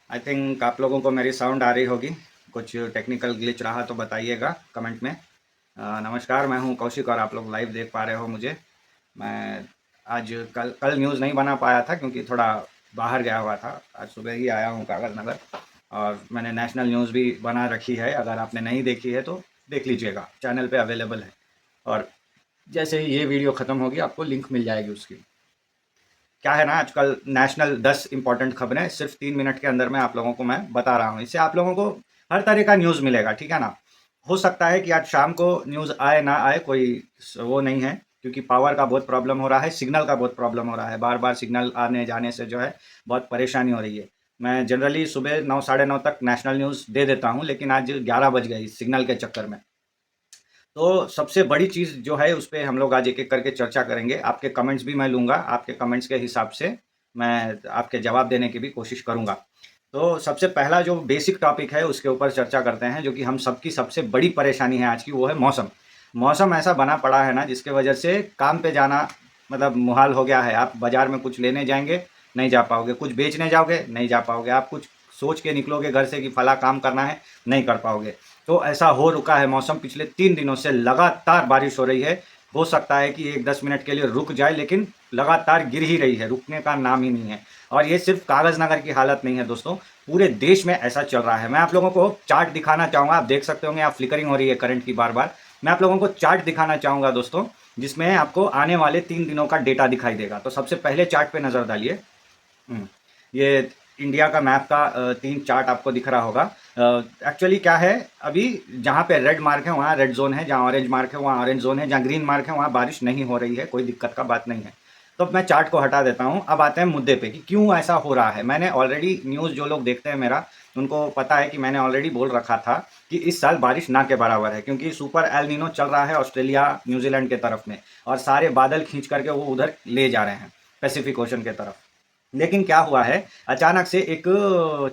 I think आप लोगों को मेरी साउंड आ रही होगी। कुछ टेक्निकल ग्लिच रहा तो बताइएगा कमेंट में। नमस्कार, मैं हूं कौशिक और आप लोग लाइव देख पा रहे हो मुझे। मैं आज कल कल न्यूज़ नहीं बना पाया था क्योंकि थोड़ा बाहर गया हुआ था। आज सुबह ही आया हूं कागज़ नगर और मैंने नेशनल न्यूज़ भी बना रखी है। अगर आपने नहीं देखी है तो देख लीजिएगा, चैनल पे अवेलेबल है। और जैसे ही ये वीडियो ख़त्म होगी आपको लिंक मिल जाएगी उसकी। क्या है ना, आजकल नेशनल 10 इंपॉर्टेंट खबरें सिर्फ 3 मिनट के अंदर में आप लोगों को मैं बता रहा हूँ। इससे आप लोगों को हर तरह का न्यूज़ मिलेगा, ठीक है ना। हो सकता है कि आज शाम को न्यूज़ आए ना आए, कोई वो नहीं है, क्योंकि पावर का बहुत प्रॉब्लम हो रहा है, सिग्नल का बहुत प्रॉब्लम हो रहा है। बार बार सिग्नल आने जाने से जो है बहुत परेशानी हो रही है। मैं जनरली सुबह 9 साढ़े 9 तक नेशनल न्यूज़ दे देता हूँ, लेकिन आज 11 बज गई सिग्नल के चक्कर में। तो सबसे बड़ी चीज़ जो है उस पे हम लोग आज एक-एक करके चर्चा करेंगे। आपके कमेंट्स भी मैं लूँगा, आपके कमेंट्स के हिसाब से मैं आपके जवाब देने की भी कोशिश करूँगा। तो सबसे पहला जो बेसिक टॉपिक है उसके ऊपर चर्चा करते हैं, जो कि हम सबकी सबसे बड़ी परेशानी है आज की, वो है मौसम। मौसम ऐसा बना पड़ा है ना जिसकी वजह से काम पे जाना मतलब मुहाल हो गया है। आप बाज़ार में कुछ लेने जाएँगे, नहीं जा पाओगे, कुछ बेचने जाओगे, नहीं जा पाओगे, आप कुछ सोच के निकलोगे घर से कि फला काम करना है, नहीं कर पाओगे। तो ऐसा हो रुका है मौसम, पिछले 3 दिनों से लगातार बारिश हो रही है। हो सकता है कि 1-10 मिनट के लिए रुक जाए, लेकिन लगातार गिर ही रही है, रुकने का नाम ही नहीं है। और ये सिर्फ कागज़ नगर की हालत नहीं है दोस्तों, पूरे देश में ऐसा चल रहा है। मैं आप लोगों को चार्ट दिखाना चाहूँगा, आप देख सकते होंगे, आप फ्लिकरिंग हो रही है करंट की बार बार। मैं आप लोगों को चार्ट दिखाना चाहूँगा दोस्तों, जिसमें आपको आने वाले 3 दिनों का डेटा दिखाई देगा। तो सबसे पहले चार्ट पे नज़र डालिए। ये इंडिया का मैप का 3 चार्ट आपको दिख रहा होगा। एक्चुअली क्या है, अभी जहाँ पे रेड मार्क है वहाँ रेड जोन है, जहाँ ऑरेंज मार्क है वहाँ ऑरेंज जोन है, जहाँ ग्रीन मार्क है वहाँ बारिश नहीं हो रही है, कोई दिक्कत का बात नहीं है। तो अब मैं चार्ट को हटा देता हूँ। अब आते हैं मुद्दे पे कि क्यों ऐसा हो रहा है। मैंने ऑलरेडी न्यूज़, जो लोग देखते हैं मेरा, उनको पता है कि मैंने ऑलरेडी बोल रखा था कि इस साल बारिश ना के बराबर है, क्योंकि सुपर एल नीनो चल रहा है ऑस्ट्रेलिया न्यूजीलैंड के तरफ में, और सारे बादल खींच करके वो उधर ले जा रहे हैं पैसिफिक ओशन के तरफ। लेकिन क्या हुआ है, अचानक से एक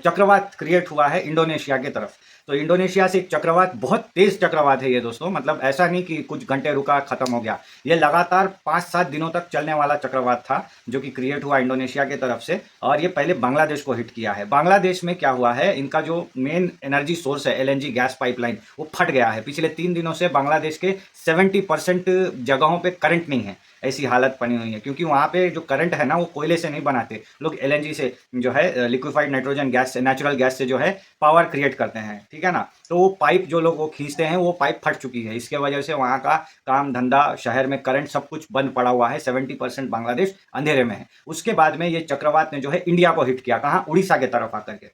चक्रवात क्रिएट हुआ है इंडोनेशिया की तरफ। तो इंडोनेशिया से एक चक्रवात, बहुत तेज चक्रवात है ये दोस्तों, मतलब ऐसा नहीं कि कुछ घंटे रुका खत्म हो गया। ये लगातार 5-7 दिनों तक चलने वाला चक्रवात था, जो कि क्रिएट हुआ इंडोनेशिया की तरफ से, और ये पहले बांग्लादेश को हिट किया है। बांग्लादेश में क्या हुआ है, इनका जो मेन एनर्जी सोर्स है एलएनजी गैस पाइपलाइन, वो फट गया है। पिछले 3 दिनों से बांग्लादेश के 70% जगहों पे करंट नहीं है। ऐसी हालत बनी हुई है, क्योंकि वहाँ पे जो करंट है ना वो कोयले से नहीं बनाते लोग, एलएनजी से जो है लिक्विफाइड नाइट्रोजन गैस से, नेचुरल गैस से जो है पावर क्रिएट करते हैं, ठीक है ना। तो वो पाइप जो लोग वो खींचते हैं, वो पाइप फट चुकी है। इसके वजह से वहाँ का काम धंधा, शहर में करंट, सब कुछ बंद पड़ा हुआ है। 70% बांग्लादेश अंधेरे में है। उसके बाद में ये चक्रवात ने जो है इंडिया को हिट किया, कहाँ, उड़ीसा के तरफ आकर के।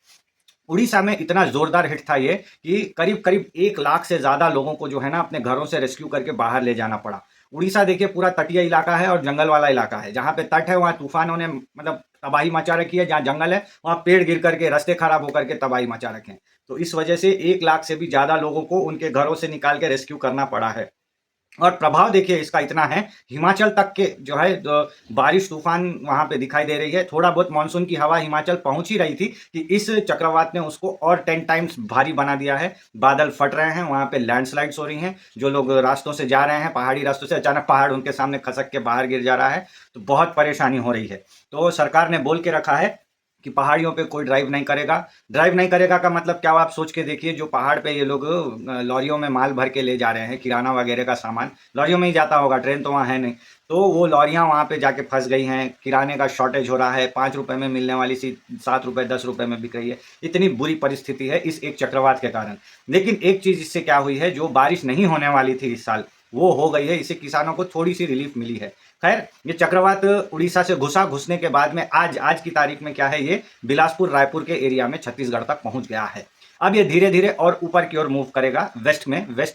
उड़ीसा में इतना जोरदार हिट था ये कि करीब करीब 1 लाख से ज्यादा लोगों को जो है ना अपने घरों से रेस्क्यू करके बाहर ले जाना पड़ा। उड़ीसा देखिए पूरा तटीय इलाका है और जंगल वाला इलाका है। जहाँ पे तट है वहाँ तूफानों ने मतलब तबाही मचा रखी है, जहाँ जंगल है वहाँ पेड़ गिर करके, रास्ते खराब होकर के तबाही मचा रखे हैं। तो इस वजह से 1 लाख से भी ज्यादा लोगों को उनके घरों से निकाल के रेस्क्यू करना पड़ा है। और प्रभाव देखिए इसका इतना है, हिमाचल तक के जो है बारिश तूफान वहां पे दिखाई दे रही है। थोड़ा बहुत मानसून की हवा हिमाचल पहुंच ही रही थी कि इस चक्रवात ने उसको और 10 टाइम्स भारी बना दिया है। बादल फट रहे हैं, वहां पे लैंडस्लाइड्स हो रही हैं। जो लोग रास्तों से जा रहे हैं, पहाड़ी रास्तों से, अचानक पहाड़ उनके सामने खसक के बाहर गिर जा रहा है। तो बहुत परेशानी हो रही है। तो सरकार ने बोल के रखा है कि पहाड़ियों पे कोई ड्राइव नहीं करेगा। ड्राइव नहीं करेगा का मतलब क्या, आप सोच के देखिए, जो पहाड़ पे ये लोग लॉरियों में माल भर के ले जा रहे हैं, किराना वगैरह का सामान लॉरियों में ही जाता होगा, ट्रेन तो वहाँ है नहीं। तो वो लॉरियाँ वहाँ पे जाके फंस गई हैं, किराने का शॉर्टेज हो रहा है, 5 रुपए में मिलने वाली चीज 7 रुपए 10 रुपए में बिक रही है। इतनी बुरी परिस्थिति है इस एक चक्रवात के कारण। लेकिन एक चीज इससे क्या हुई है, जो बारिश नहीं होने वाली थी इस साल, वो हो गई है। इससे किसानों को थोड़ी सी रिलीफ मिली है। खैर, ये चक्रवात उड़ीसा से घुसने के बाद में आज की तारीख में क्या है, ये बिलासपुर रायपुर के एरिया में छत्तीसगढ़ तक पहुंच गया है। अब ये धीरे धीरे और ऊपर की ओर मूव करेगा, वेस्ट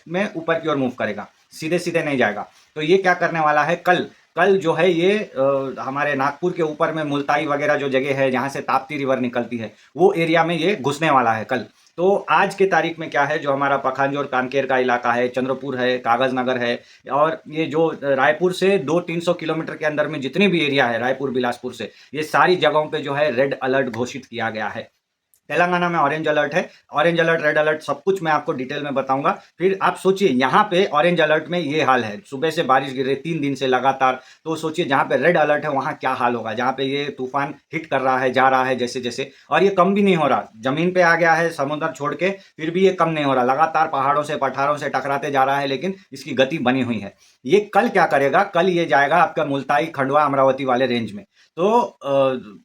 में ऊपर की ओर मूव करेगा, सीधे सीधे नहीं जाएगा। तो ये क्या करने वाला है, कल कल जो है ये हमारे नागपुर के ऊपर में मुल्ताई वगैरह जो जगह है जहाँ से ताप्ती रिवर निकलती है, वो एरिया में ये घुसने वाला है कल। तो आज के तारीख में क्या है, जो हमारा पखांजोर कांकेर का इलाका है, चंद्रपुर है, कागज नगर है, और ये जो रायपुर से 200-300 किलोमीटर के अंदर में जितनी भी एरिया है रायपुर बिलासपुर से, ये सारी जगहों पे जो है रेड अलर्ट घोषित किया गया है। तेलंगाना में ऑरेंज अलर्ट है। ऑरेंज अलर्ट, रेड अलर्ट सब कुछ मैं आपको डिटेल में बताऊंगा। फिर आप सोचिए, यहाँ पे ऑरेंज अलर्ट में ये हाल है, सुबह से बारिश गिर रही 3 दिन से लगातार। तो सोचिए जहाँ पे रेड अलर्ट है वहाँ क्या हाल होगा, जहाँ पे ये तूफान हिट कर रहा है, जा रहा है जैसे जैसे, और ये कम भी नहीं हो रहा, जमीन पे आ गया है समुद्र छोड़ के, फिर भी ये कम नहीं हो रहा, लगातार पहाड़ों से पठारों से टकराते जा रहा है, लेकिन इसकी गति बनी हुई है। ये कल क्या करेगा, कल ये जाएगा आपका मुल्ताई, खंडवा, अमरावती वाले रेंज में। तो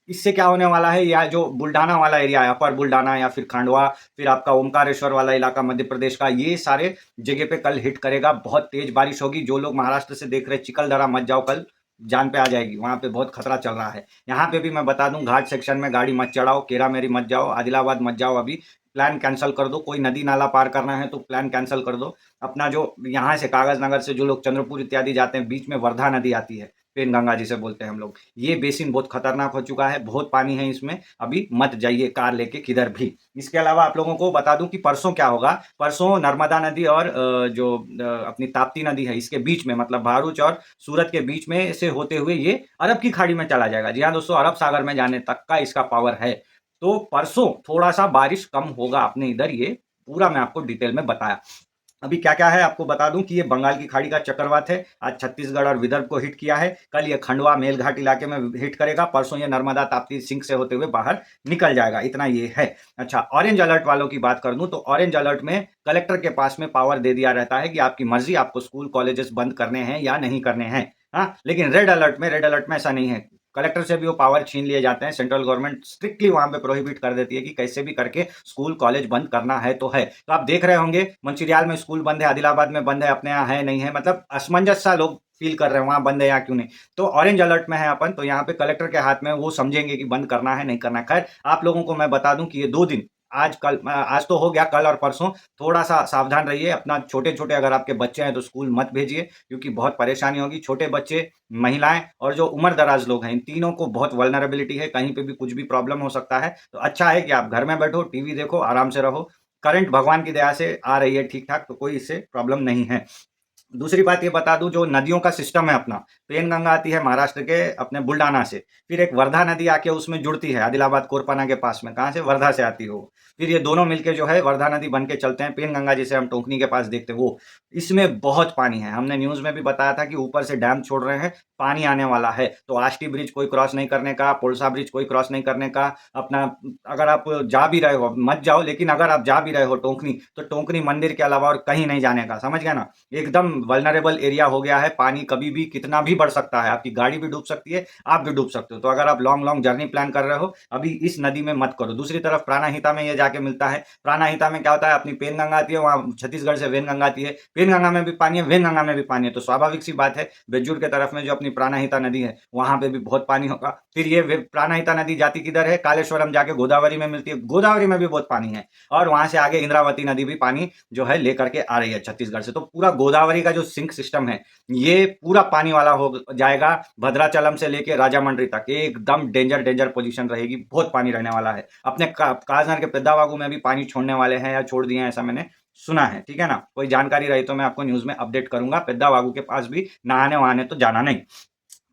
इससे क्या होने वाला है, या जो बुल्डाना वाला एरिया है, अपर बुल्डाना या फिर खंडवा, फिर आपका ओमकारेश्वर वाला इलाका मध्य प्रदेश का, ये सारे जगह पे कल हिट करेगा। बहुत तेज बारिश होगी। जो लोग महाराष्ट्र से देख रहे हैं, चिकलदरा मत जाओ, कल जान पे आ जाएगी, वहां पे बहुत खतरा चल रहा है। यहाँ पे भी मैं बता दूं, घाट सेक्शन में गाड़ी मत चढ़ाओ, केरा मेरी मत जाओ, आदिलाबाद मत जाओ, अभी प्लान कैंसिल कर दो। कोई नदी नाला पार करना है तो प्लान कैंसिल कर दो। अपना जो यहाँ से कागज नगर से जो लोग चंद्रपुर इत्यादि जाते हैं, बीच में वर्धा नदी आती है, पेन गंगा जिसे बोलते हैं हम लोग, ये बेसिन बहुत खतरनाक हो चुका है, बहुत पानी है इसमें, अभी मत जाइए कार लेके किधर भी। इसके अलावा आप लोगों को बता दूं कि परसों क्या होगा। परसों नर्मदा नदी और जो अपनी ताप्ती नदी है, इसके बीच में, मतलब भरूच और सूरत के बीच में से होते हुए ये अरब की खाड़ी में चला जाएगा। जी हाँ दोस्तों, अरब सागर में जाने तक का इसका पावर है। तो परसों थोड़ा सा बारिश कम होगा अपने इधर, ये पूरा मैं आपको डिटेल में बताया। अभी क्या क्या है आपको बता दूं कि ये बंगाल की खाड़ी का चक्रवात है, आज छत्तीसगढ़ और विदर्भ को हिट किया है। कल ये खंडवा मेलघाट इलाके में हिट करेगा। परसों ये नर्मदा ताप्ती सिंक से होते हुए बाहर निकल जाएगा। इतना ये है। अच्छा, ऑरेंज अलर्ट वालों की बात कर दूं तो ऑरेंज अलर्ट में कलेक्टर के पास में पावर दे दिया रहता है कि आपकी मर्जी, आपको स्कूल कॉलेजेस बंद करने हैं या नहीं करने हैं। हाँ, लेकिन रेड अलर्ट में ऐसा नहीं है। कलेक्टर से भी वो पावर छीन लिए जाते हैं। सेंट्रल गवर्नमेंट स्ट्रिक्टली वहां पे प्रोहिबिट कर देती है कि कैसे भी करके स्कूल कॉलेज बंद करना है तो है। तो आप देख रहे होंगे मंचिरियाल में स्कूल बंद है, आदिलाबाद में बंद है, अपने यहाँ है नहीं है, मतलब असमंजस सा लोग फील कर रहे हैं वहां बंद है या क्यों नहीं। तो ऑरेंज अलर्ट में है अपन, तो यहाँ पे कलेक्टर के हाथ में, वो समझेंगे कि बंद करना है नहीं करना है। खैर, आप लोगों को मैं बता दूं कि ये 2 दिन, आज कल, आज तो हो गया, कल और परसों थोड़ा सा सावधान रहिए। अपना छोटे छोटे अगर आपके बच्चे हैं तो स्कूल मत भेजिए, क्योंकि बहुत परेशानी होगी। छोटे बच्चे, महिलाएं और जो उम्र दराज लोग हैं, इन तीनों को बहुत वल्नरेबिलिटी है, कहीं पे भी कुछ भी प्रॉब्लम हो सकता है। तो अच्छा है कि आप घर में बैठो, टीवी देखो, आराम से रहो। करंट भगवान की दया से आ रही है ठीक ठाक, तो कोई इससे प्रॉब्लम नहीं है। दूसरी बात ये बता दूं, जो नदियों का सिस्टम है अपना, पेनगंगा आती है महाराष्ट्र के अपने बुल्डाना से, फिर एक वर्धा नदी आके उसमें जुड़ती है आदिलाबाद कोरपना के पास में, कहाँ से, वर्धा से आती हो। फिर ये दोनों मिलके जो है वर्धा नदी बन के चलते हैं, पेनगंगा जिसे हम टोंकनी के पास देखते हैं वो। इसमें बहुत पानी है, हमने न्यूज में भी बताया था कि ऊपर से डैम छोड़ रहे हैं, पानी आने वाला है। तो आष्टी ब्रिज कोई क्रॉस नहीं करने का, पोलसा ब्रिज कोई क्रॉस नहीं करने का। अपना, अगर आप जा भी रहे हो मत जाओ, लेकिन अगर आप जा भी रहे हो टोंकनी, तो टोंकनी मंदिर के अलावा और कहीं नहीं जाने का, समझ गया ना। एकदम वल्नरेबल एरिया हो गया है, पानी कभी भी कितना भी बढ़ सकता है, आपकी गाड़ी भी डूब सकती है, आप भी डूब सकते हो। तो अगर आप लॉन्ग लॉन्ग जर्नी प्लान कर रहे हो, अभी इस नदी में मत करो। दूसरी तरफ प्राणहिता में ये जाके मिलता है। प्राणहिता में क्या होता है, अपनी पेनगंगा आती है, वहाँ छत्तीसगढ़ से वेनगंगा आती है, पेनगंगा में भी पानी है, वेनगंगा में भी पानी है। तो स्वाभाविक सी बात है, बेजूर के तरफ में जो अपनी प्राणहिता नदी है, वहां पे भी बहुत पानी होगा। फिर ये प्राणहिता नदी जाती किधर है, कालेश्वरम जाके गोदावरी में मिलती है, गोदावरी में भी बहुत पानी है। और वहां से आगे इंद्रावती नदी भी पानी जो है लेकर के आ रही है छत्तीसगढ़ से। तो पूरा गोदावरी का जो सिंक सिस्टम है, ये पूरा पानी वाला हो जाएगा। भद्राचलम से लेके राजामंड्री तक एकदम डेंजर डेंजर पोजीशन रहेगी, बहुत पानी रहने वाला है। अपने काजनर के पेद्दावागू में भी पानी छोड़ने वाले हैं या छोड़ दिए हैं, ऐसा मैंने सुना है। ठीक है ना, कोई जानकारी रही तो मैं आपको न्यूज में अपडेट करूंगा। पेद्दावागू के पास भी नहाने वहाने तो जाना नहीं।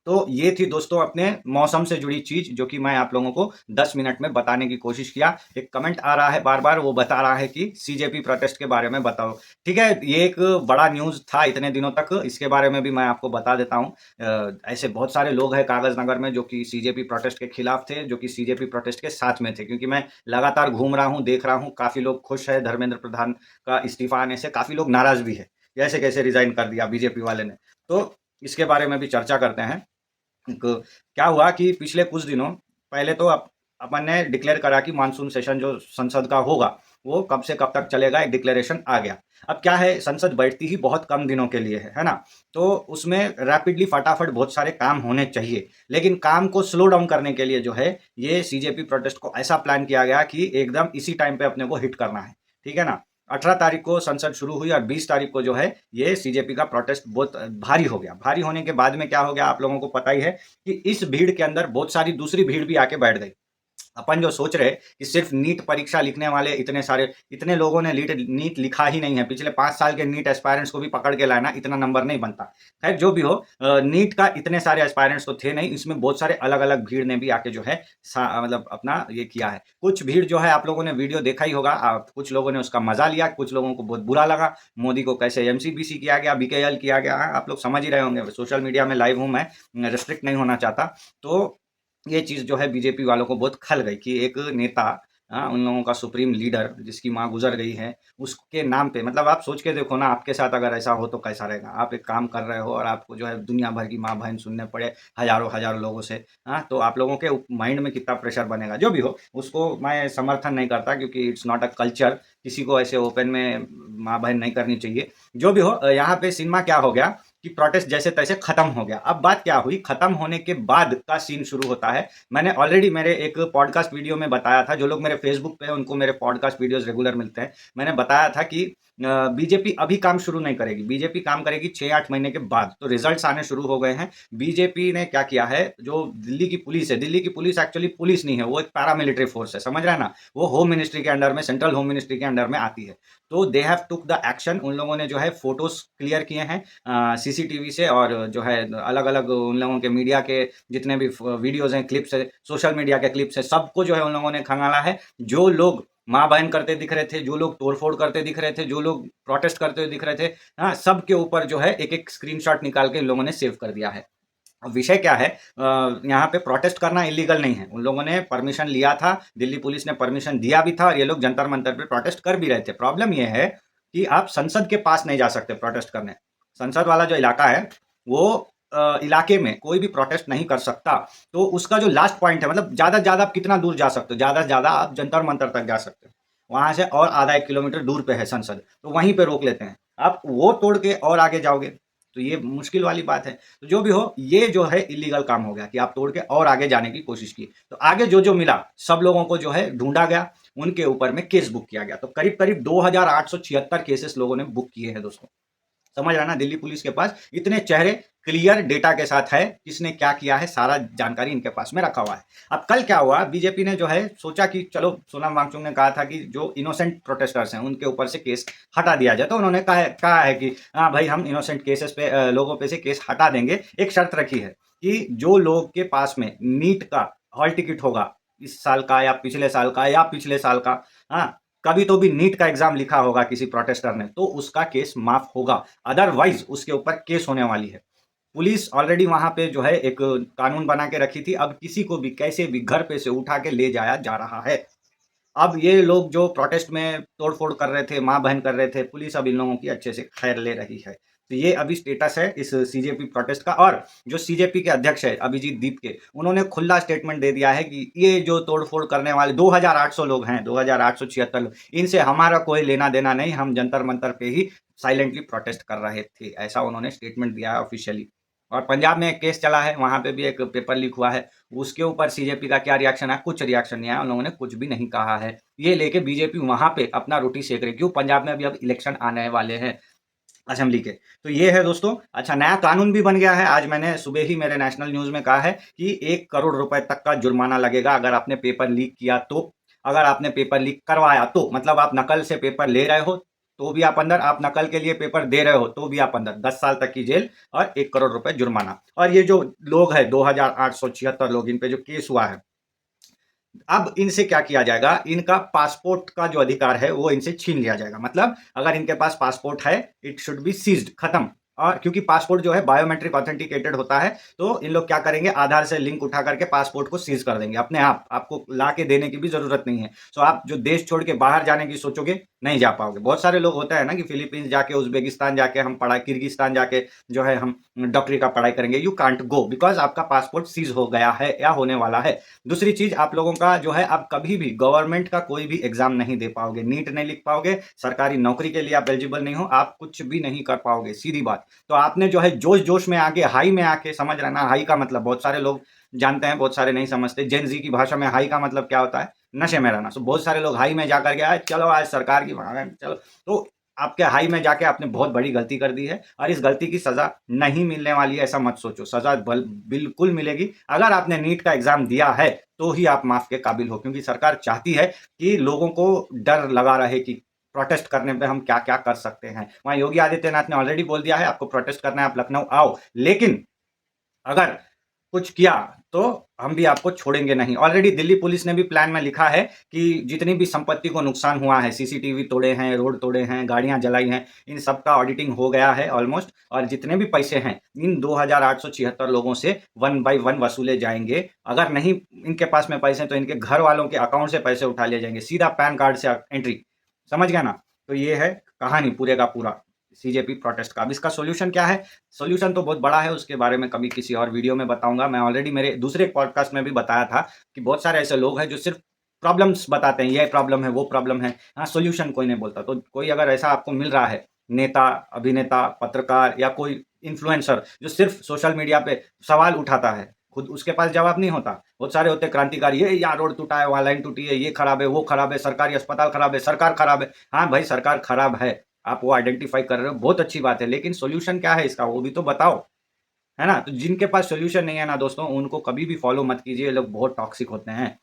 तो ये थी दोस्तों अपने मौसम से जुड़ी चीज, जो कि मैं आप लोगों को 10 मिनट में बताने की कोशिश किया। एक कमेंट आ रहा है बार बार, वो बता रहा है कि सीजेपी प्रोटेस्ट के बारे में बताओ। ठीक है, ये एक बड़ा न्यूज था इतने दिनों तक, इसके बारे में भी मैं आपको बता देता हूँ। ऐसे बहुत सारे लोग हैं कागज नगर में जो कि सीजेपी प्रोटेस्ट के खिलाफ थे, जो कि सीजेपी प्रोटेस्ट के साथ में थे, क्योंकि मैं लगातार घूम रहा हूँ, देख रहा हूँ, काफी लोग खुश है धर्मेंद्र प्रधान का इस्तीफा आने से, काफी लोग नाराज भी है, कैसे कैसे रिजाइन कर दिया बीजेपी वाले ने। तो इसके बारे में भी चर्चा करते हैं। क्या हुआ कि पिछले कुछ दिनों पहले तो अपन ने डिक्लेयर करा कि मानसून सेशन जो संसद का होगा वो कब से कब तक चलेगा, एक डिक्लेरेशन आ गया। अब क्या है, संसद बैठती ही बहुत कम दिनों के लिए है ना। तो उसमें रैपिडली फटाफट बहुत सारे काम होने चाहिए, लेकिन काम को स्लो डाउन करने के लिए जो है, ये सीजेपी प्रोटेस्ट को ऐसा प्लान किया गया कि एकदम इसी टाइम पे अपने को हिट करना है। ठीक है ना। 18 तारीख को संसद शुरू हुई और 20 तारीख को जो है ये सीजेपी का प्रोटेस्ट बहुत भारी हो गया। भारी होने के बाद में क्या हो गया, आप लोगों को पता ही है कि इस भीड़ के अंदर बहुत सारी दूसरी भीड़ भी आके बैठ गई। अपन जो सोच रहे कि सिर्फ नीट परीक्षा लिखने वाले इतने लोगों ने नीट लिखा ही नहीं है। पिछले 5 साल के नीट एस्पायरेंट्स को भी पकड़ के लाना इतना नंबर नहीं बनता। खैर जो भी हो, नीट का इतने सारे एस्पायरेंट्स तो थे नहीं, इसमें बहुत सारे अलग अलग भीड़ ने भी आके जो है मतलब अपना ये किया है। कुछ भीड़ जो है, आप लोगों ने वीडियो देखा ही होगा, कुछ लोगों ने उसका मजा लिया, कुछ लोगों को बहुत बुरा लगा। मोदी को कैसे एमसीबीसी किया गया, बीकेएल किया गया, आप लोग समझ ही रहे होंगे। सोशल मीडिया में लाइव हूं मैं, रिस्ट्रिक्ट नहीं होना चाहता। तो ये चीज़ जो है बीजेपी वालों को बहुत खल गई कि एक नेता, उन लोगों का सुप्रीम लीडर जिसकी माँ गुजर गई है, उसके नाम पे, मतलब आप सोच के देखो ना, आपके साथ अगर ऐसा हो तो कैसा रहेगा। आप एक काम कर रहे हो और आपको जो है दुनिया भर की माँ बहन सुनने पड़े हजारों हजारों लोगों से, तो आप लोगों के माइंड में कितना प्रेशर बनेगा। जो भी हो, उसको मैं समर्थन नहीं करता, क्योंकि इट्स नॉट अ कल्चर, किसी को ऐसे ओपन में माँ बहन नहीं करनी चाहिए। जो भी हो, यहाँ पे सिनेमा क्या हो गया कि प्रोटेस्ट जैसे तैसे खत्म हो गया। अब बात क्या हुई, खत्म होने के बाद का सीन शुरू होता है। मैंने ऑलरेडी मेरे एक पॉडकास्ट वीडियो में बताया था, जो लोग मेरे फेसबुक पे हैं उनको मेरे पॉडकास्ट वीडियोस रेगुलर मिलते हैं। मैंने बताया था कि बीजेपी अभी काम शुरू नहीं करेगी, बीजेपी काम करेगी 6-8 महीने के बाद। तो रिजल्ट्स आने शुरू हो गए हैं। बीजेपी ने क्या किया है, जो दिल्ली की पुलिस है, दिल्ली की पुलिस एक्चुअली पुलिस नहीं है, वो एक पैरामिलिट्री फोर्स है, समझ रहे हैं ना। वो होम मिनिस्ट्री के अंडर में, सेंट्रल होम मिनिस्ट्री के अंडर में आती है। तो they have took the action. उन लोगों ने जो है फोटोज क्लियर किए हैं सीसीटीवी से, और जो है अलग अलग उन लोगों के मीडिया के जितने भी वीडियोज हैं, क्लिप्स है, सोशल मीडिया के क्लिप्स है, सबको जो है उन लोगों ने खंगाला है। जो लोग माँ बहन करते दिख रहे थे, जो लोग तोड़फोड़ करते दिख रहे थे, जो लोग प्रोटेस्ट करते हुए दिख रहे थे, हाँ, सबके ऊपर जो है एक एक स्क्रीनशॉट निकाल के इन लोगों ने सेव कर दिया है। अब विषय क्या है, यहाँ पे प्रोटेस्ट करना इलीगल नहीं है। उन लोगों ने परमिशन लिया था, दिल्ली पुलिस ने परमिशन दिया भी था, और ये लोग जंतर मंतर पे प्रोटेस्ट कर भी रहे थे। प्रॉब्लम ये है कि आप संसद के पास नहीं जा सकते प्रोटेस्ट करने। संसद वाला जो इलाका है, वो इलाके में कोई भी प्रोटेस्ट नहीं कर सकता। तो उसका जो लास्ट पॉइंट है, मतलब ज़्यादा से ज़्यादा आप कितना दूर जा सकते हो, ज़्यादा से ज़्यादा आप जंतर मंतर तक जा सकते हो। वहां से और आधा 1 किलोमीटर दूर पे है संसद, तो वहीं पे रोक लेते हैं। आप वो तोड़ के और आगे जाओगे तो ये मुश्किल वाली बात है। तो जो भी हो, ये जो है इलीगल काम हो गया कि आप तोड़ के और आगे जाने की कोशिश की। तो आगे जो जो मिला, सब लोगों को जो है ढूंढा गया, उनके ऊपर में केस बुक किया गया। तो करीब करीब 2876 केसेस लोगों ने बुक किए हैं दोस्तों। समझ रहा ना, दिल्ली पुलिस के पास इतने चेहरे क्लियर डेटा के साथ है, किसने क्या किया है, सारा जानकारी इनके पास में रखा हुआ है। अब कल क्या हुआ, बीजेपी ने जो है सोचा कि चलो, सोनम वांगचुक ने कहा था कि जो इनोसेंट प्रोटेस्टर्स हैं उनके ऊपर से केस हटा दिया जाए। तो उन्होंने कहा है कि हाँ भाई, हम इनोसेंट केसेस पे लोगों पे से केस हटा देंगे। एक शर्त रखी है कि जो लोग के पास में नीट का हॉल टिकट होगा, इस साल का या पिछले साल का या पिछले साल का, हाँ, कभी तो भी नीट का एग्जाम लिखा होगा किसी प्रोटेस्टर ने, तो उसका केस माफ होगा। अदरवाइज उसके ऊपर केस होने वाली है। पुलिस ऑलरेडी वहां पे जो है एक कानून बना के रखी थी, अब किसी को भी कैसे भी घर पे से उठा के ले जाया जा रहा है। अब ये लोग जो प्रोटेस्ट में तोड़फोड़ कर रहे थे, मां बहन कर रहे थे, पुलिस अब इन लोगों की अच्छे से खैर ले रही है। तो ये अभी स्टेटस है इस सीजेपी प्रोटेस्ट का। और जो सीजेपी के अध्यक्ष है अभिजीत दीप के, उन्होंने खुला स्टेटमेंट दे दिया है कि ये जो तोड़फोड़ करने वाले 2800 लोग हैं, 2876 लोग, इनसे हमारा कोई लेना देना नहीं, हम जंतर मंतर पे ही साइलेंटली प्रोटेस्ट कर रहे थे। ऐसा उन्होंने स्टेटमेंट दिया है ऑफिशियली। और पंजाब में एक केस चला है, वहां पे भी एक पेपर लीक हुआ है, उसके ऊपर सीजेपी का क्या रिएक्शन है, कुछ रिएक्शन नहीं आया, उन लोगों ने कुछ भी नहीं कहा है। ये लेके बीजेपी वहां पे अपना रोटी सेक रही। क्यों? पंजाब में अभी अब इलेक्शन आने वाले हैं असेंबली के। तो ये है दोस्तों। अच्छा, नया कानून भी बन गया है। आज मैंने सुबह ही मेरे नेशनल न्यूज में कहा है कि 1 करोड़ रुपए तक का जुर्माना लगेगा अगर आपने पेपर लीक किया तो। अगर आपने पेपर लीक करवाया तो, मतलब आप नकल से पेपर ले रहे हो तो भी आप अंदर, आप नकल के लिए पेपर दे रहे हो तो भी आप अंदर। 10 साल तक की जेल और 1 करोड़ रुपए जुर्माना। और ये जो लोग हैं 2876 लोग, इन पे जो केस हुआ है, अब इनसे क्या किया जाएगा, इनका पासपोर्ट का जो अधिकार है वो इनसे छीन लिया जाएगा। मतलब अगर इनके पास पासपोर्ट है, इट शुड बी सीज्ड, खत्म। और क्योंकि पासपोर्ट जो है बायोमेट्रिक ऑथेंटिकेटेड होता है, तो इन लोग क्या करेंगे, आधार से लिंक उठा करके पासपोर्ट को सीज कर देंगे अपने आप। आपको ला के देने की भी जरूरत नहीं है। सो आप जो देश छोड़ के बाहर जाने की सोचोगे, नहीं जा पाओगे। बहुत सारे लोग होता है ना कि फिलीपींस जाके, उज्बेकिस्तान जाके हम पढ़ाई, किर्गिस्तान जाके जो है हम डॉक्टरी का पढ़ाई करेंगे। यू कांट गो, बिकॉज आपका पासपोर्ट सीज हो गया है या होने वाला है। दूसरी चीज, आप लोगों का जो है, आप कभी भी गवर्नमेंट का कोई भी एग्जाम नहीं दे पाओगे, नीट नहीं लिख पाओगे, सरकारी नौकरी के लिए आप एलिजिबल नहीं हो, आप कुछ भी नहीं कर पाओगे, सीधी बात। तो आपने जो है जोश जोश में आके, हाई में आके, समझ रहे ना, हाई का मतलब बहुत सारे लोग जानते हैं, बहुत सारे नहीं समझते। जेन जी की भाषा में हाई का मतलब क्या होता है, नशे में रहना। सो बहुत सारे लोग हाई में जाकर के आए, चलो आज सरकार की चलो। तो आपके हाई में जाके आपने बहुत बड़ी गलती कर दी है और इस गलती की सजा नहीं मिलने वाली है, ऐसा मत सोचो। सजा बिल्कुल मिलेगी। अगर आपने नीट का एग्जाम दिया है तो ही आप माफ के काबिल हो, क्योंकि सरकार चाहती है कि लोगों को डर लगा रहे कि प्रोटेस्ट करने पे हम क्या क्या कर सकते हैं। वहां योगी आदित्यनाथ ने ऑलरेडी बोल दिया है आपको प्रोटेस्ट करना है, आप लखनऊ आओ, लेकिन अगर कुछ किया तो हम भी आपको छोड़ेंगे नहीं। ऑलरेडी दिल्ली पुलिस ने भी प्लान में लिखा है कि जितनी भी संपत्ति को नुकसान हुआ है, सीसीटीवी तोड़े हैं, रोड तोड़े हैं, गाड़ियां जलाई हैं, इन सब का ऑडिटिंग हो गया है ऑलमोस्ट, और जितने भी पैसे हैं इन 2876 लोगों से 1 बाय 1 वसूले जाएंगे। अगर नहीं इनके पास में पैसे तो इनके घर वालों के अकाउंट से पैसे उठा लिए जाएंगे, सीधा पैन कार्ड से एंट्री। समझ गया ना? तो ये है कहानी पूरे का पूरा सीजेपी प्रोटेस्ट का। अब इसका सोल्यूशन क्या है? सोल्यूशन तो बहुत बड़ा है, उसके बारे में कभी किसी और वीडियो में बताऊंगा। मैं ऑलरेडी मेरे दूसरे पॉडकास्ट में भी बताया था कि बहुत सारे ऐसे लोग हैं जो सिर्फ प्रॉब्लम्स बताते हैं, ये प्रॉब्लम है, वो प्रॉब्लम है, हाँ सोल्यूशन कोई नहीं बोलता। तो कोई अगर ऐसा आपको मिल रहा है, नेता, अभिनेता, पत्रकार या कोई इन्फ्लुएंसर जो सिर्फ सोशल मीडिया पे सवाल उठाता है, खुद उसके पास जवाब नहीं होता। बहुत सारे होते क्रांतिकारी, ये यहाँ रोड टूटा है, वहाँ लाइन टूटी है, ये खराब है, वो खराब है, सरकारी अस्पताल खराब है, सरकार खराब है। हाँ भाई, सरकार खराब है, आप वो आइडेंटिफाई कर रहे हो, बहुत अच्छी बात है, लेकिन सॉल्यूशन क्या है इसका वो भी तो बताओ, है ना? तो जिनके पास सॉल्यूशन नहीं है ना दोस्तों, उनको कभी भी फॉलो मत कीजिए, ये लोग बहुत टॉक्सिक होते हैं।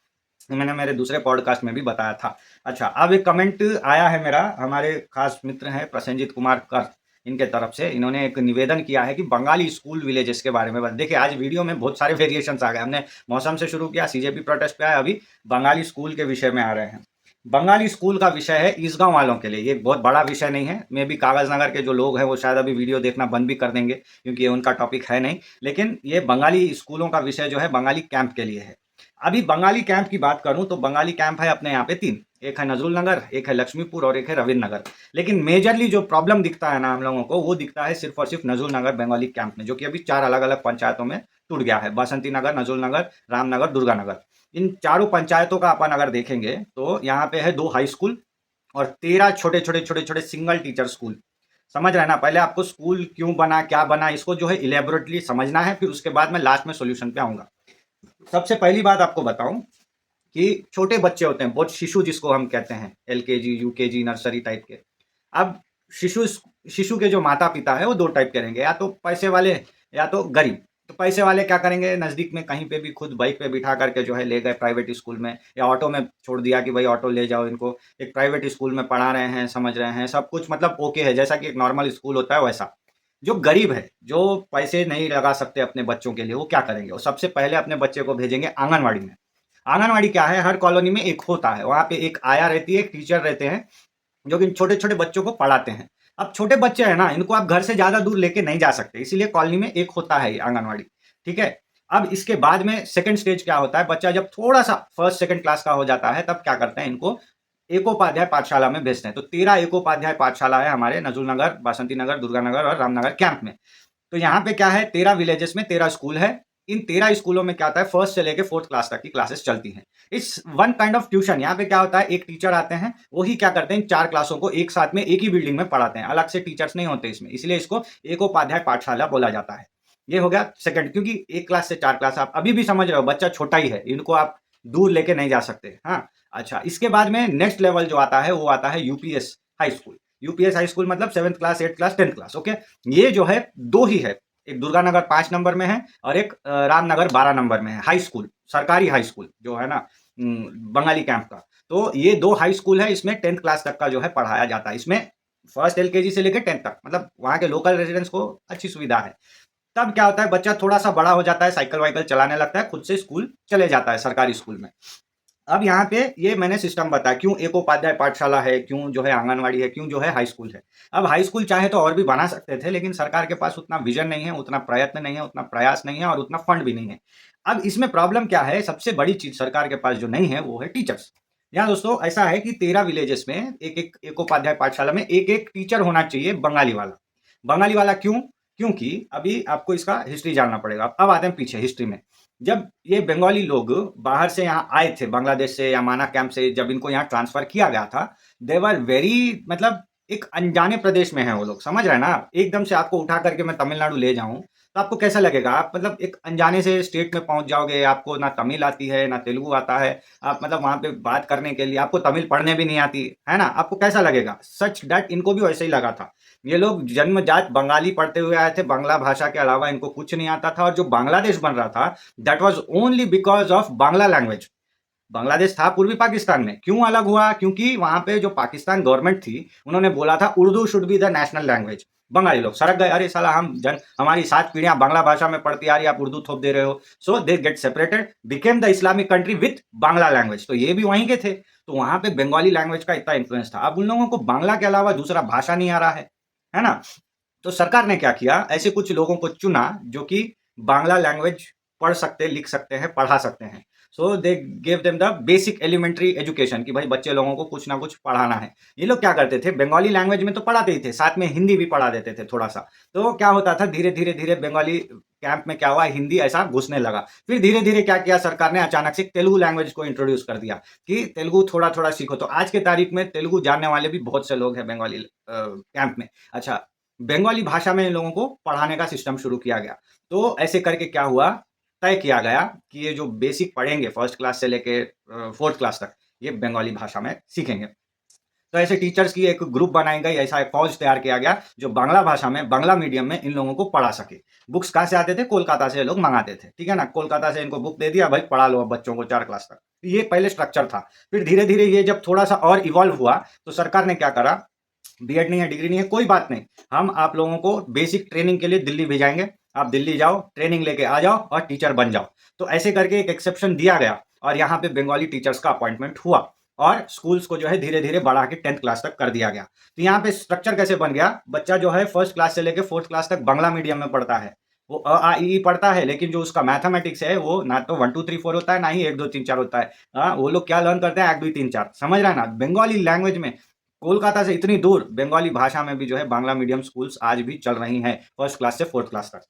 मैंने मेरे दूसरे पॉडकास्ट में भी बताया था। अच्छा, अब एक कमेंट आया है मेरा, हमारे खास मित्र हैं प्रसेनजीत कुमार कर, इनके तरफ से इन्होंने एक निवेदन किया है कि बंगाली स्कूल विलेजेस के बारे में देखिए। आज वीडियो में बहुत सारे वेरिएशंस आ गए, हमने मौसम से शुरू किया, सीजेपी प्रोटेस्ट पे आए, अभी बंगाली स्कूल के विषय में आ रहे हैं। बंगाली स्कूल का विषय है ईसगांव वालों के लिए, ये बहुत बड़ा विषय नहीं है। मे भी कागज नगर के जो लोग हैं वो शायद अभी वीडियो देखना बंद भी कर देंगे, क्योंकि ये उनका टॉपिक है नहीं। लेकिन ये बंगाली स्कूलों का विषय जो है बंगाली कैंप के लिए है। अभी बंगाली कैंप की बात करूं तो बंगाली कैंप है अपने यहाँ पे 3, एक है नजरुल नगर, एक है लक्ष्मीपुर और एक है रविंद्र नगर। लेकिन मेजरली जो प्रॉब्लम दिखता है ना हम लोगों को, वो दिखता है सिर्फ और सिर्फ नजरुल नगर बंगाली कैंप में, जो कि अभी 4 अलग अलग पंचायतों में टूट गया है। बसंती नगर, नजरुल नगर, रामनगर, दुर्गा नगर। इन चारों पंचायतों का अपन अगर देखेंगे तो यहाँ पे है 2 हाई स्कूल और 13 छोटे छोटे छोटे छोटे सिंगल टीचर स्कूल। समझ रहे हैं ना? पहले आपको स्कूल क्यों बना, क्या बना, इसको जो है इलेबोरेटली समझना है, फिर उसके बाद मैं लास्ट में सोल्यूशन पे आऊंगा। सबसे पहली बात आपको बताऊं कि छोटे बच्चे होते हैं, बहुत शिशु जिसको हम कहते हैं, एलकेजी, यूकेजी, नर्सरी टाइप के। अब शिशु शिशु के जो माता पिता है वो 2 टाइप के रहेंगे, या तो पैसे वाले या तो गरीब। तो पैसे वाले क्या करेंगे, नज़दीक में कहीं पे भी खुद बाइक पे बिठा करके जो है ले गए प्राइवेट स्कूल में, या ऑटो में छोड़ दिया कि भाई ऑटो ले जाओ इनको, एक प्राइवेट स्कूल में पढ़ा रहे हैं, समझ रहे हैं, सब कुछ मतलब ओके है, जैसा कि एक नॉर्मल स्कूल होता है वैसा। जो गरीब है, जो पैसे नहीं लगा सकते अपने बच्चों के लिए, वो क्या करेंगे, वो सबसे पहले अपने बच्चे को भेजेंगे आंगनवाड़ी में। आंगनवाड़ी क्या है, हर कॉलोनी में एक होता है, वहाँ पे एक आया रहती है, एक टीचर रहते हैं जो कि छोटे छोटे बच्चों को पढ़ाते हैं। अब छोटे बच्चे हैं ना, इनको आप घर से ज्यादा दूर लेके नहीं जा सकते, इसीलिए कॉलोनी में एक होता है आंगनवाड़ी। ठीक है। अब इसके बाद में सेकंड स्टेज क्या होता है, बच्चा जब थोड़ा सा फर्स्ट सेकंड क्लास का हो जाता है, तब क्या करते हैं, इनको एकोपाध्याय पाठशाला में भेजते हैं। तो 13 एकोपाध्याय पाठशाला है हमारे नजरुल नगर, बासंती नगर, दुर्गा नगर और रामनगर कैंप में। तो यहाँ पे क्या है, 13 विलेजेस में 13 स्कूल है। इन 13 स्कूलों में क्या होता है, फर्स्ट से लेके 4th क्लास तक की क्लासेस चलती हैं। इस वन काइंड ऑफ ट्यूशन, यहाँ पे क्या होता है, एक टीचर आते हैं, वही क्या करते हैं, 4 क्लासों को एक साथ में एक ही बिल्डिंग में पढ़ाते हैं, अलग से टीचर्स नहीं होते इसमें, इसलिए इसको एकोपाध्याय पाठशाला बोला जाता है। ये हो गया सेकंड, क्योंकि 1 क्लास से 4 क्लास, आप अभी भी समझ रहे हो, बच्चा छोटा ही है, इनको आप दूर लेके नहीं जा सकते। हाँ, अच्छा, इसके बाद में नेक्स्ट लेवल जो आता है वो आता है UPS high school. UPS high school मतलब 7th class, 8th class, 10th class. Okay, ये जो है 2 ही है, एक दुर्गा नगर 5 नंबर में है और एक रामनगर 12 नंबर में है हाई स्कूल, सरकारी हाई स्कूल जो है ना बंगाली कैंप का। तो ये 2 हाई स्कूल है, इसमें 10th क्लास तक का जो है पढ़ाया जाता है। इसमें फर्स्ट एलकेजी से लेकर 10th तक, मतलब वहाँ के लोकल रेजिडेंट्स को अच्छी सुविधा है। तब क्या होता है, बच्चा थोड़ा सा बड़ा हो जाता है, साइकिल वाइकल चलाने लगता है, खुद से स्कूल चले जाता है सरकारी स्कूल में। अब यहाँ पे ये मैंने सिस्टम बताया, क्यों एकोपाध्याय पाठशाला है, क्यों जो है आंगनवाड़ी है, क्यों जो है हाई स्कूल है। अब हाई स्कूल चाहे तो और भी बना सकते थे, लेकिन सरकार के पास उतना विजन नहीं है, उतना प्रयत्न नहीं है, उतना प्रयास नहीं है और उतना फंड भी नहीं है। अब इसमें प्रॉब्लम क्या है, सबसे बड़ी चीज सरकार के पास जो नहीं है वो है टीचर्स। यहाँ दोस्तों ऐसा है कि 13 विलेजेस में एक एक एकोपाध्याय पाठशाला में एक एक टीचर होना चाहिए बंगाली वाला। बंगाली वाला क्यों? क्योंकि अभी आपको इसका हिस्ट्री जानना पड़ेगा। अब आते हैं पीछे हिस्ट्री में। जब ये बंगाली लोग बाहर से यहाँ आए थे, बांग्लादेश से या माना कैंप से, जब इनको यहाँ ट्रांसफर किया गया था, दे वर वेरी, मतलब एक अनजाने प्रदेश में है वो लोग, समझ रहे हैं ना। एकदम से आपको उठा करके मैं तमिलनाडु ले जाऊं तो आपको कैसा लगेगा? आप मतलब एक अनजाने से स्टेट में पहुँच जाओगे, आपको ना तमिल आती है, ना तेलुगु आता है, आप मतलब वहाँ पे बात करने के लिए आपको तमिल पढ़ने भी नहीं आती, है ना? आपको कैसा लगेगा? सच दैट इनको भी वैसे ही लगा था। ये लोग जन्मजात बंगाली पढ़ते हुए आए थे, बांग्ला भाषा के अलावा इनको कुछ नहीं आता था और जो बांग्लादेश बन रहा था, that was only because of Bangla language. Bangladesh था पूर्वी पाकिस्तान में। क्यों अलग हुआ? क्योंकि वहाँ पे जो पाकिस्तान गवर्नमेंट थी, उन्होंने बोला था Urdu should be the national language. Bengali लोग सड़क गए, अरे साला हमारी 7 पीढ़ियाँ बांग्ला भाषा में पढ़ती आ रही है, आप उर्दू थोप दे रहे हो। So they got separated, became the Islamic country with Bangla language. तो ये भी वहीं के थे। तो वहाँ पे बंगाली लैंग्वेज का इतना इन्फ्लुएंस था। अब उन लोगों को बांग्ला के अलावा दूसरा भाषा नहीं आ रहा है ना? तो सरकार ने क्या किया, ऐसे कुछ लोगों को चुना जो कि बांग्ला लैंग्वेज पढ़ सकते, लिख सकते हैं, पढ़ा सकते हैं। So they give them the basic elementary education कि भाई बच्चे लोगों को कुछ ना कुछ पढ़ाना है। ये लोग क्या करते थे, बंगाली लैंग्वेज में तो पढ़ाते ही थे, साथ में हिंदी भी पढ़ा देते थे थोड़ा सा। तो क्या होता था, धीरे धीरे धीरे बंगाली कैंप में क्या हुआ, हिंदी ऐसा घुसने लगा। फिर धीरे धीरे क्या किया सरकार ने, अचानक से तेलुगु लैंग्वेज को इंट्रोड्यूस कर दिया कि तेलुगु थोड़ा थोड़ा सीखो। तो आज के तारीख में तेलुगु जानने वाले भी बहुत से लोग हैं बंगाली कैंप में। अच्छा, बंगाली भाषा में इन लोगों को पढ़ाने का सिस्टम शुरू किया गया। तो ऐसे करके क्या हुआ, तय किया गया कि ये जो बेसिक पढ़ेंगे फर्स्ट क्लास से लेके फोर्थ क्लास तक, ये बंगाली भाषा में सीखेंगे। तो ऐसे टीचर्स की एक ग्रुप बनाई गई, ऐसा एक फौज तैयार किया गया जो बांग्ला भाषा में, बांग्ला मीडियम में इन लोगों को पढ़ा सके। बुक्स कहाँ से आते थे? कोलकाता से लोग मंगाते थे, ठीक है ना? कोलकाता से इनको बुक दे दिया, भाई पढ़ा लो अब बच्चों को 4 क्लास तक। ये पहले स्ट्रक्चर था। फिर धीरे धीरे ये जब थोड़ा सा और इवॉल्व हुआ, तो सरकार ने क्या करा, बीएड नहीं है, डिग्री नहीं है, कोई बात नहीं, हम आप लोगों को बेसिक ट्रेनिंग के लिए दिल्ली भेजाएंगे, आप दिल्ली जाओ, ट्रेनिंग लेके आ जाओ और टीचर बन जाओ। तो ऐसे करके एक एक्सेप्शन दिया गया और यहाँ पे बंगाली टीचर्स का अपॉइंटमेंट हुआ और स्कूल्स को जो है धीरे धीरे बढ़ा के 10th क्लास तक कर दिया गया। तो यहाँ पे स्ट्रक्चर कैसे बन गया, बच्चा जो है फर्स्ट क्लास से लेके फोर्थ क्लास तक बांग्ला मीडियम में पढ़ता है, वो अ आ इ ई पढ़ता है, लेकिन जो उसका मैथमेटिक्स है वो ना तो 1 2 3 4 होता है, ना ही 1 2 3 4 होता है। वो लोग क्या लर्न करते हैं, 1 2 3 4, समझ रहे हैं ना? बंगाली लैंग्वेज में कोलकाता से इतनी दूर बंगाली भाषा में भी जो है बांग्ला मीडियम स्कूल्स आज भी चल रही हैं, फर्स्ट क्लास से फोर्थ क्लास तक।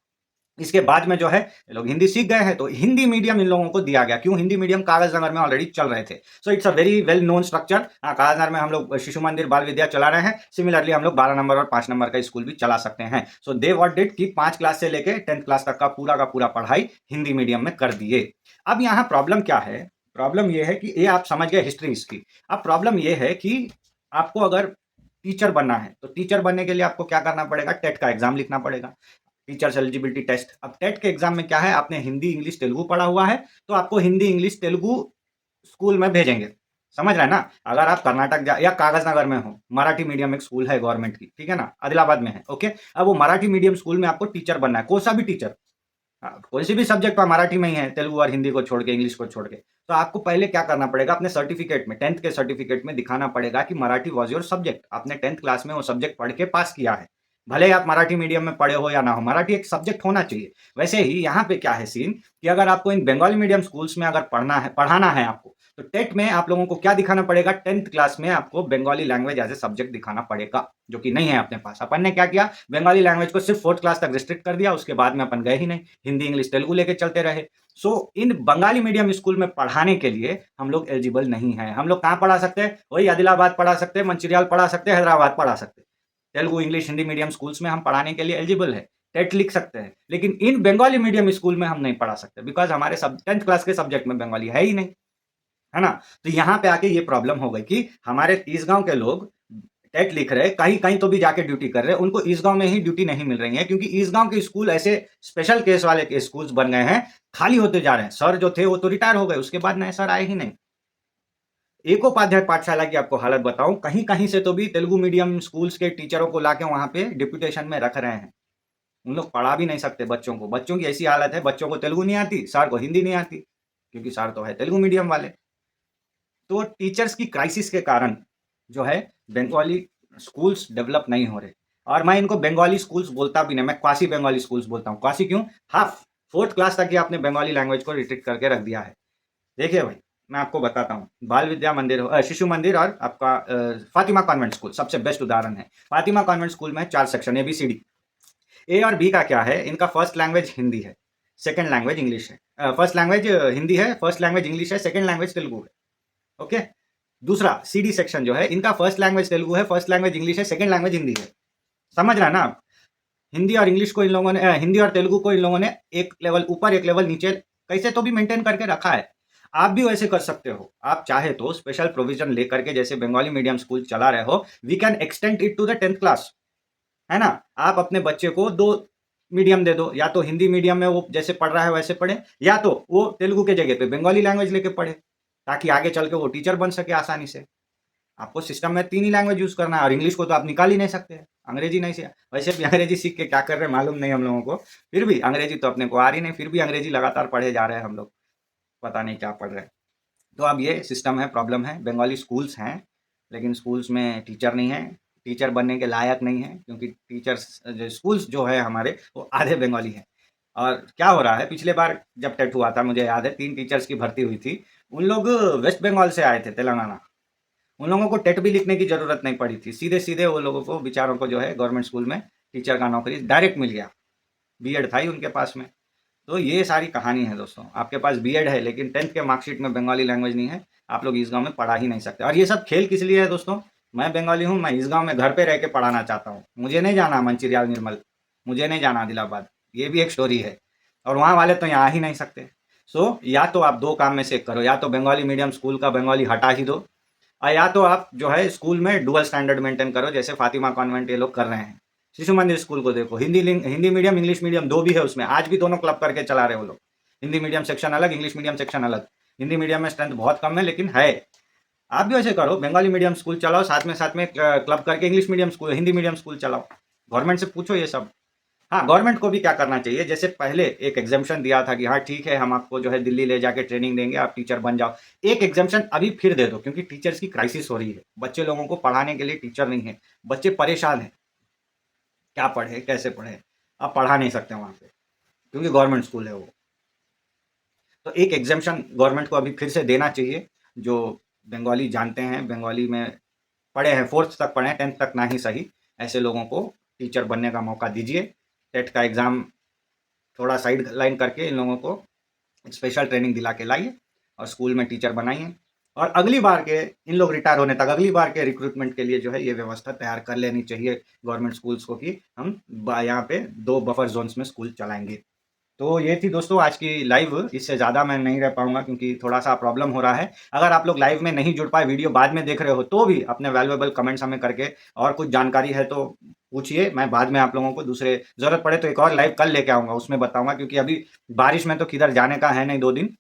इसके बाद में जो है ये लोग हिंदी सीख गए हैं, तो हिंदी मीडियम इन लोगों को दिया गया। क्यों? हिंदी मीडियम कागजनगर में ऑलरेडी चल रहे थे। So it's a very well known structure. Kagaznagar में हम लोग शिशु मंदिर बाल विद्या चला रहे हैं, सिमिलरली हम लोग 12 नंबर और 5 नंबर का स्कूल भी चला सकते हैं। सो दे व्हाट डिड कि 5 क्लास से लेके 10th क्लास तक का पूरा पढ़ाई हिंदी मीडियम में कर दिए। अब यहाँ प्रॉब्लम क्या है, प्रॉब्लम ये है कि ये आप समझ गए हिस्ट्री इसकी। अब प्रॉब्लम ये है कि आपको अगर टीचर बनना है, तो टीचर बनने के लिए आपको क्या करना पड़ेगा, टेट का एग्जाम लिखना पड़ेगा, टीचर्स एलिजिबिलिटी टेस्ट। अब टेट के एग्जाम में क्या है, आपने हिंदी इंग्लिश तेलुगु पढ़ा हुआ है, तो आपको हिंदी इंग्लिश तेलुगु स्कूल में भेजेंगे, समझ रहे हैं ना? अगर आप कर्नाटक या कागज नगर में हो, मराठी मीडियम एक स्कूल है गवर्नमेंट की, ठीक है ना, आदिलाबाद में है, ओके। अब वो मराठी मीडियम स्कूल में आपको टीचर बनना है, कोई सा भी टीचर, कोई सी भी सब्जेक्ट का मराठी में ही है, तेलुगु और हिंदी को छोड़ के, इंग्लिश को छोड़ के। तो आपको पहले क्या करना पड़ेगा, अपने सर्टिफिकेट में, 10th के सर्टिफिकेट में दिखाना पड़ेगा कि मराठी वॉज योर सब्जेक्ट, आपने 10th क्लास में वो सब्जेक्ट पढ़ के पास किया है। भले ही आप मराठी मीडियम में पढ़े हो या ना हो, मराठी एक सब्जेक्ट होना चाहिए। वैसे ही यहाँ पे क्या है सीन कि अगर आपको इन बंगाली मीडियम स्कूल्स में अगर पढ़ाना है आपको, तो टेट में आप लोगों को क्या दिखाना पड़ेगा, 10th क्लास में आपको Bengali language as a subject दिखाना पड़ेगा, जो कि नहीं है अपने पास। अपन ने क्या किया, बंगाली लैंग्वेज को सिर्फ 4th क्लास तक रिस्ट्रिक्ट कर दिया, उसके बाद में अपन गए ही नहीं, हिंदी इंग्लिश तेलुगु लेके चलते रहे। सो इन बंगाली मीडियम स्कूल में पढ़ाने के लिए हम लोग एलिजिबल नहीं है। हम लोग कहाँ पढ़ा सकते हैं, वही आदिलाबाद पढ़ा सकते हैं, मंचिरियाल पढ़ा सकते हैं, हैदराबाद पढ़ा सकते हैं। Telugu English Hindi medium schools में हम पढ़ाने के लिए एलिजिबल है, टेट लिख सकते हैं, लेकिन इन बंगाली मीडियम स्कूल में हम नहीं पढ़ा सकते, बिकॉज हमारे 10th क्लास के सब्जेक्ट में बंगाली है ही नहीं, है ना? तो यहाँ पे आके ये प्रॉब्लम हो गई कि हमारे ईसगांव के लोग टेट लिख रहे, कहीं कहीं तो भी जाके ड्यूटी कर रहे, उनको ईसगांव में ही ड्यूटी नहीं मिल रही है, क्योंकि ईसगांव के स्कूल ऐसे स्पेशल केस वाले के स्कूल्स बन गए हैं, खाली होते जा रहे हैं। सर जो थे वो तो रिटायर हो गए, उसके बाद नए सर आए ही नहीं। एकोपाध्याय पाठशाला की आपको हालत बताऊं, कहीं कहीं से तो भी तेलुगु मीडियम स्कूल्स के टीचरों को लाके वहां पे डिप्यूटेशन में रख रहे हैं। उन लोग पढ़ा भी नहीं सकते बच्चों को, बच्चों की ऐसी हालत है, बच्चों को तेलुगु नहीं आती, सर को हिंदी नहीं आती, क्योंकि सर तो है तेलुगु मीडियम वाले। तो टीचर्स की क्राइसिस के कारण जो है बंगाली स्कूल्स डेवलप नहीं हो रहे, और मैं इनको बंगाली स्कूल्स बोलता भी नहीं, मैं क्वासी बंगाली स्कूल्स बोलता हूँ। क्वासी क्यों, हाफ 4th क्लास तक ही आपने बंगाली लैंग्वेज को रिस्ट्रिक्ट करके रख दिया है। देखिए भाई, मैं आपको बताता हूँ, बाल विद्या मंदिर शिशु मंदिर और आपका फातिमा कॉन्वेंट स्कूल सबसे बेस्ट उदाहरण है। फातिमा कॉन्वेंट स्कूल में 4 सेक्शन ABCD। ए और बी का क्या है, इनका फर्स्ट लैंग्वेज हिंदी है, सेकेंड लैंग्वेज इंग्लिश है, फर्स्ट लैंग्वेज हिंदी है, फर्स्ट लैंग्वेज इंग्लिश है, सेकेंड लैंग्वेज तेलुगु है, ओके। दूसरा CD सेक्शन जो है, इनका फर्स्ट लैंग्वेज तेलुगु है, फर्स्ट लैंग्वेज इंग्लिश है, सेकेंड लैंग्वेज हिंदी है, समझ रहा है ना आप? हिंदी और इंग्लिश को इन लोगों ने हिंदी और तेलुगु को इन लोगों ने एक लेवल ऊपर एक लेवल नीचे कैसे तो भी मेंटेन करके रखा है। आप भी वैसे कर सकते हो। आप चाहे तो स्पेशल प्रोविजन लेकर के जैसे बंगाली मीडियम स्कूल चला रहे हो, we can extend it to the 10th class, है ना? आप अपने बच्चे को 2 मीडियम दे दो, या तो हिंदी मीडियम में वो जैसे पढ़ रहा है वैसे पढ़े, या तो वो तेलुगु के जगह पे बंगाली लैंग्वेज लेके पढ़े, ताकि आगे चल के वो टीचर बन सके आसानी से। आपको सिस्टम में 3 ही लैंग्वेज यूज़ करना है, और इंग्लिश को तो आप निकाल ही नहीं सकते। अंग्रेजी नहीं से वैसे भी अंग्रेजी सीख के क्या कर रहे हैं मालूम नहीं हम लोगों को। फिर भी अंग्रेजी तो अपने को आ रही नहीं, फिर भी अंग्रेजी लगातार पढ़े जा रहे हैं हम लोग। पता नहीं क्या पढ़ रहे हैं। तो अब ये सिस्टम है, प्रॉब्लम है। बंगाली स्कूल्स हैं, लेकिन स्कूल्स में टीचर नहीं है, टीचर बनने के लायक नहीं है, क्योंकि टीचर्स जो स्कूल्स जो है हमारे वो आधे बंगाली हैं। और क्या हो रहा है, पिछले बार जब टेट हुआ था मुझे याद है 3 टीचर्स की भर्ती हुई थी। उन लोग वेस्ट बंगाल से आए थे, तेलंगाना। उन लोगों को टेट भी लिखने की ज़रूरत नहीं पड़ी थी, सीधे-सीधे वो लोगों को बेचारों को जो है गवर्नमेंट स्कूल में टीचर का नौकरी डायरेक्ट मिल गया। बीएड था ही उनके पास में। तो ये सारी कहानी है दोस्तों। आपके पास बीएड है लेकिन 10th के मार्कशीट में बंगाली लैंग्वेज नहीं है, आप लोग इस गाँव में पढ़ा ही नहीं सकते। और ये सब खेल किस लिए है दोस्तों? मैं बंगाली हूँ, मैं इस गाँव में घर पे रह के पढ़ाना चाहता हूँ। मुझे नहीं जाना मंचिरियाल निर्मल, मुझे नहीं जाना आदिलाबाद, ये भी एक स्टोरी है। और वहाँ वाले तो यहाँ आ ही नहीं सकते। सो या तो आप 2 काम में से एक करो, या तो बंगाली मीडियम स्कूल का बंगाली हटा ही दो, या तो आप जो है स्कूल में डुअल स्टैंडर्ड मेंटेन करो, जैसे फातिमा कॉन्वेंट ये लोग कर रहे हैं। शिशु मंदिर स्कूल को देखो, हिंदी मीडियम इंग्लिश मीडियम 2 भी है उसमें, आज भी दोनों क्लब करके चला रहे वो लोग। हिंदी मीडियम सेक्शन अलग, इंग्लिश मीडियम सेक्शन अलग। हिंदी मीडियम में स्ट्रेंथ बहुत कम है लेकिन है। आप भी वैसे करो, बंगाली मीडियम स्कूल चलाओ, साथ में क्लब करके English medium school Hindi medium school चलाओ। गवर्नमेंट से पूछो ये सब। हाँ, गवर्नमेंट को भी क्या करना चाहिए, जैसे पहले एक एग्जामेशन दिया था कि हाँ ठीक है, हम आपको जो है दिल्ली ले जाके ट्रेनिंग देंगे, आप टीचर बन जाओ। एक एग्जामेशन अभी फिर दे दो, क्योंकि टीचर्स की क्राइसिस हो रही है। बच्चे लोगों को पढ़ाने के लिए टीचर नहीं है, बच्चे परेशान हैं, क्या पढ़े कैसे पढ़े। आप पढ़ा नहीं सकते वहाँ पे, क्योंकि गवर्नमेंट स्कूल है वो। तो एक एग्जामेशन गवर्नमेंट को अभी फिर से देना चाहिए। जो बंगाली जानते हैं, बंगाली में पढ़े हैं, 4th तक पढ़े हैं, 10th तक ना ही सही, ऐसे लोगों को टीचर बनने का मौका दीजिए। टेट का एग्ज़ाम थोड़ा साइड लाइन करके इन लोगों को स्पेशल ट्रेनिंग दिला के लाइए और स्कूल में टीचर बनाइए। और अगली बार के इन लोग रिटायर होने तक, अगली बार के रिक्रूटमेंट के लिए जो है ये व्यवस्था तैयार कर लेनी चाहिए गवर्नमेंट स्कूल्स को, कि हम यहाँ पे 2 बफर जोन्स में स्कूल चलाएंगे। तो ये थी दोस्तों आज की लाइव। इससे ज़्यादा मैं नहीं रह पाऊँगा क्योंकि थोड़ा-सा प्रॉब्लम हो रहा है। अगर आप लोग लाइव में नहीं जुड़ पाए, वीडियो बाद में देख रहे हो, तो भी अपने वैल्यूएबल कमेंट्स हमें करके, और कुछ जानकारी है तो पूछिए। मैं बाद में आप लोगों को दूसरे ज़रूरत पड़े तो एक और लाइव कल लेके आऊँगा, उसमें बताऊँगा, क्योंकि अभी बारिश में तो किधर जाने का है नहीं, 2 दिन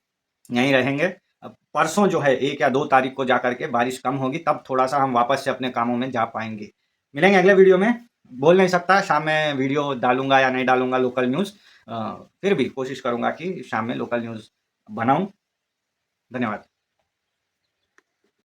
यहीं रहेंगे। अब परसों जो है 1 या 2 तारीख को जा कर के बारिश कम होगी, तब थोड़ा-सा हम वापस से अपने कामों में जा पाएँगे। मिलेंगे अगले वीडियो में। बोल नहीं सकता शाम में वीडियो डालूँगा या नहीं डालूँगा लोकल न्यूज़। फिर भी कोशिश करूँगा कि शाम में लोकल न्यूज़ बनाऊँ। धन्यवाद।